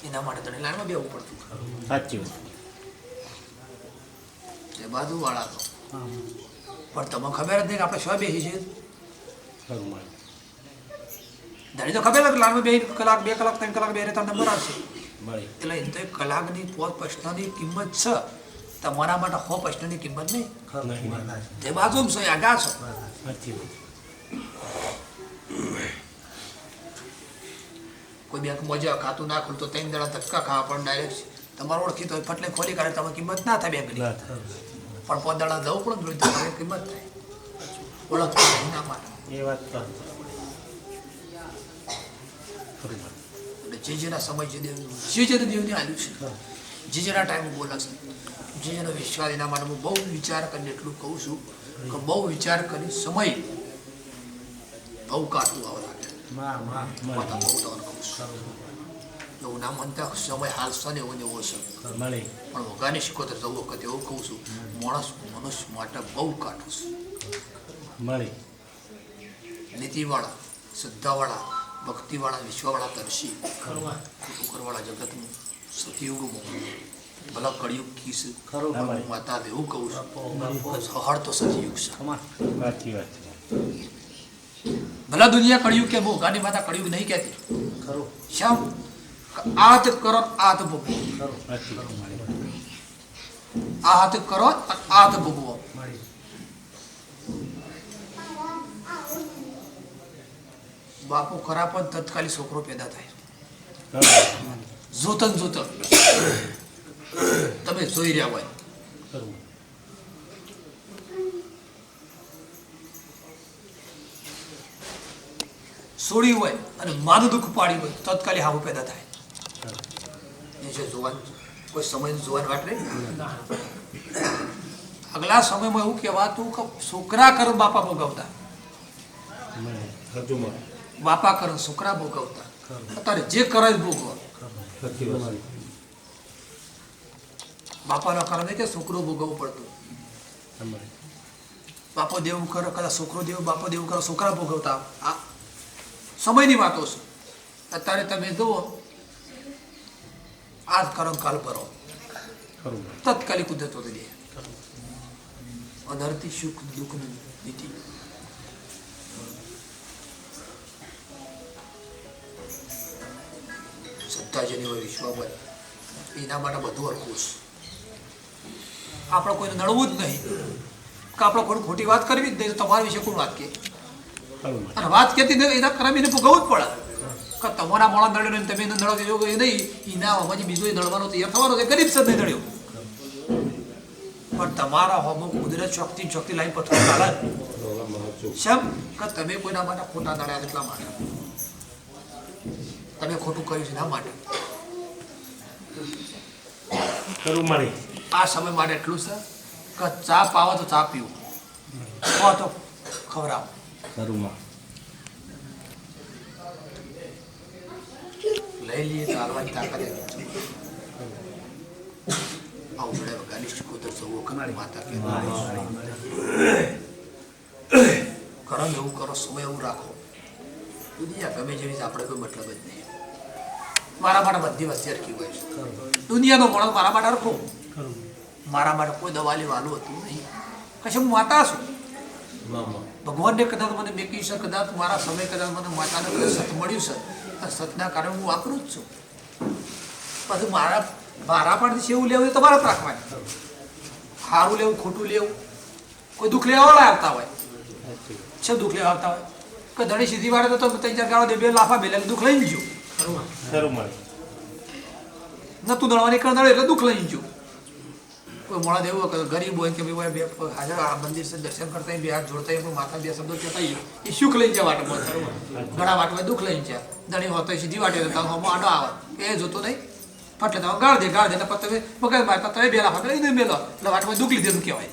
એના માટે તને લાઈનમાં બેવું પડતું. સાચી વાત. એ બાજુવાળા તો પણ તમને ખબર જ નહીં કે આપણે શું બેસી છીએ. ખરું મળે. ધણી તો ખબર કે લાઈનમાં 2 કલાક 2 કલાક 3 કલાક બે રહેતા નંબર આવશે. મળે. એટલે એ તો 1 કલાકની 5 પ્રશ્નની કિંમત છે. તમારા માટે 100 પ્રશ્નની કિંમત નહીં. તે બાજુ છો આગા છો. સાચી વાત. કોઈ બેંકમાં જો ખાતું ના ખુલતો 3 દાડા ધક્કા ખાવા પણ ડાયરેક્ટ તમારે ઓળખી તો ફટલે ખોલી કાઢે તમે કિંમત ના થાય બેંકની. પણ 5 દાડા જવું પડે તો તમારી કિંમત થાય. ઓળખ એના માટે એ વાત તો ખરું મળે. એટલે જે જેના સમય જે દેવને આવ્યું છે, જે જેના ટાઈમ બોલાશે, જે જેનો વિશ્વાસ, એના માટે હું બહુ વિચાર કરીને એટલું કહું છું કે બહુ વિચાર કરી સમય બહુ કાઢવું આવો લાગે. બહુ તમને કહું છું એવું ના માનતા સમય હાલ છે ને એવો ને એવો છે. મળે. પણ વગાની શીખોતર જવું વખત એવું કહું છું માણસ મનુષ્ય માટે બહુ કાઢું છે. મળે. નીતિવાળા, શ્રદ્ધાવાળા, ભક્તિવાળા, વિશ્વવાળા તરસી કરવાળા જગતનું સતયુગમાં ભલા કળિયુગ કીસ માતા એવું કહું છું સહાર તો સતયુગ છે. સાચી વાત. ભલા દુનિયા કળિયુગ કે બહુ ગાની માતા કળિયુગ નહીં કહેતી. શ્યામ આત કરો આત ભોગવો. આ હાથ કરો આત ભોગવો. બાપુ ખરા પણ તત્કાલી છોકરો પેદા થાય. જોતન તમે જોઈ રહ્યા હોય. સોડી હોય અને માનું દુઃખ પાડી હોય તત્કાલી હાવું પેદા થાય. એ છે જોવાનું. કોઈ સમય જોવાની વાત નહીં. આગલા સમયમાં એવું કહેવાતું કે છોકરા કર બાપા ભોગવતા. બાપા કરે છોકરા ભોગવતા. અત્યારે જે કરે ભોગવો. બાપાના કારણે કે છોકરો ભોગવવું પડતું. બાપો દેવું કરે કદાચ છોકરો દેવું, બાપો દેવું કરે છોકરા ભોગવતા. આ સમયની વાતો છે. અત્યારે તમે જુઓ આજ કરો કાલ કરો તત્કાલી કુદરતો દે. અનર્થી સુખ દુઃખની નીતિ. શ્રદ્ધા જેની હોય, વિશ્વ હોય, એના માટે બધું અરખું છે. આપણે કોઈને નડવું જ નહીં કે આપણે કોઈ ખોટી વાત કરવી જ નહીં. તો તમારા વિશે કોણ વાત કહે? અને વાત કહેતી નહીં એના કર્મ એને ભોગવવું જ પડે. કે તમારા મોડા નડ્યો ને તમે નડો એ નહીં. એના હોમાંથી બીજો નડવાનો તૈયાર થવાનો છે. ગરીબ સદ નહીં નડ્યો પણ તમારા હોમો કુદરત શક્તિ લાઈન પથ્થર ચાલે શેમ કે તમે કોઈના માટે ખોટા નડ્યા એટલા માટે તમે ખોટું કર્યું છે એના માટે. આ સમય માટે એટલું છે કે ચા પાવો તો ચા પીવું, તો ખવડાવો. લઈ લઈએ તો હાલવાની તાકાત આવડે વગાડી શકો તો સૌ માતા કે કરો એવું કરો, સમય એવું રાખો. દુનિયા ગમે જેવી આપણે કોઈ મતલબ જ નહીં. મારા માટે બધી વસ્તી હરખી હોય છે. દુનિયાનો માણસ મારા માટે હરખો. મારા માટે કોઈ દવા લેવાનું હતું નહીં. કશે હું માતા છું. ભગવાનને કદાચ મને મેકી છે, કદાચ મારા સમય કદાચ મને માતાને સત મળ્યું છે. આ સતના કારણે હું વાપરું જ છું. પછી મારા પાસેથી એવું લેવું એ તમારે રાખવાની. સારું લેવું, ખોટું લેવું, કોઈ દુઃખ લેવાવાળા આવતા હોય છે. દુઃખ લેવા આવતા હોય કે ધણી સીધી વાળે તો 3-4 ગાળો દે, 2 લાફા બે દુઃખ લઈ લીજો. નતું દળવાની કર દળે એટલે દુઃખ લઈ લીજો. કોઈ મોડા દેવું ગરીબ હોય કે ભાઈ બે હાજર આ મંદિર છે દર્શન કરતા 2 હાથ જોડતા પણ માથા 2 શબ્દો કહેતા એ સુખ લઈ જાય વાટમાં. ઘણા વાટમાં દુઃખ લઈ જાય. ધણી હોતો સીધી વાટે તો આડો આવે એ જોતો નહીં. ફટલે તમે ગાળ દે એટલે તમે પકડ મારતા તમે 2 લાફા લઈને મેલો એટલે વાટમાં દુઃખ લીધેલું કહેવાય.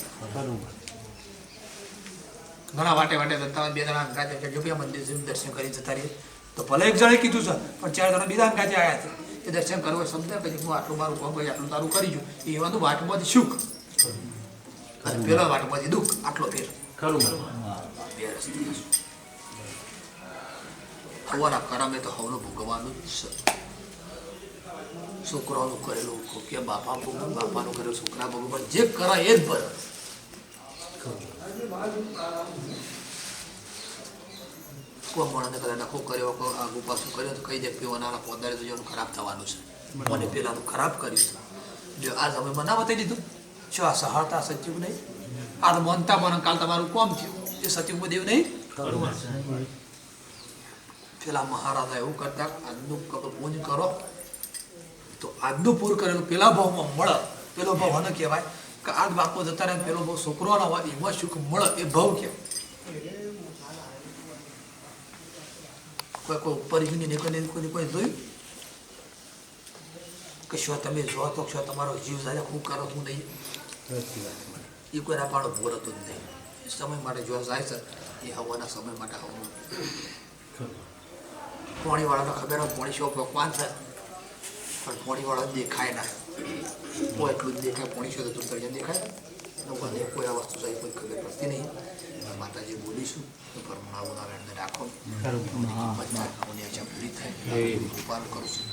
ઘણા વાટે જતા 2 જણા અંગાતે જો બે મંદિર દર્શન કરી જતા રહીએ તો ભલે એક જણે કીધું છે પણ 4 જણા બીજા અંગાતે આવ્યા છે. એ દર્શન કરવા સમજાય પછી હું આટલું મારું કામ કરી આટલું તારું કરી છું. એ એવાનું વાટમાંથી સુખ અને પેલા વાટમાંથી દુઃખ. આટલો ફેર થવાના કરમે તો હવનું ભોગવવાનું જ છે. છોકરાઓનું કરેલું કે બાપા ભોગવું બાપાનું કરેલું છોકરા ભોગવું પણ જે કરે એ જ ભરે. કોઈ માણસને કદાચ નખો કર્યો કોઈ આગુ પાછું કર્યો તો કહી દે પીવાના પોદાડે તો જેનું ખરાબ થવાનું છે. મને પેલાનું ખરાબ કર્યું છે જો આ સમયમાં ના બતાવી દીધું શું આ સહારતા સચિવ નહીં આ તો માનતા મને કાલ તમારું કોમ થયું એ સચિવમાં દેવ નહીં. પેલા મહારાજા એવું કરતા આજનું પૂજ કરો તો આજનું પૂર કરેલું પેલા ભાવમાં મળે. પેલો ભાવ હને કહેવાય કે આજ બાપો જતા રહે પેલો ભાવ છોકરો ના હોય એમાં સુખ મળે એ ભાવ કહેવાય. કોઈ ઉપર કોઈ જોયું કે શું તમે જો તો શું તમારો જીવ જાય હું કરો હું નહીં એ કોઈના પાડો ભોર હતો જ નહીં. સમય માટે જો જાય છે એ હવાના સમય માટે હવાનું પોણીવાળાને ખબર હોય પોણી શો ભગવાન છે પણ પોણીવાળો દેખાય ના કોઈ એટલું જ દેખાય પોણી શો તો તળિયા દેખાય લોકોને કોઈ આ વસ્તુ જાય કોઈ ખબર પડતી નહીં. માતાજી બોલીશું પરમાણા વેણને રાખો પૂરી થાય કરું છું.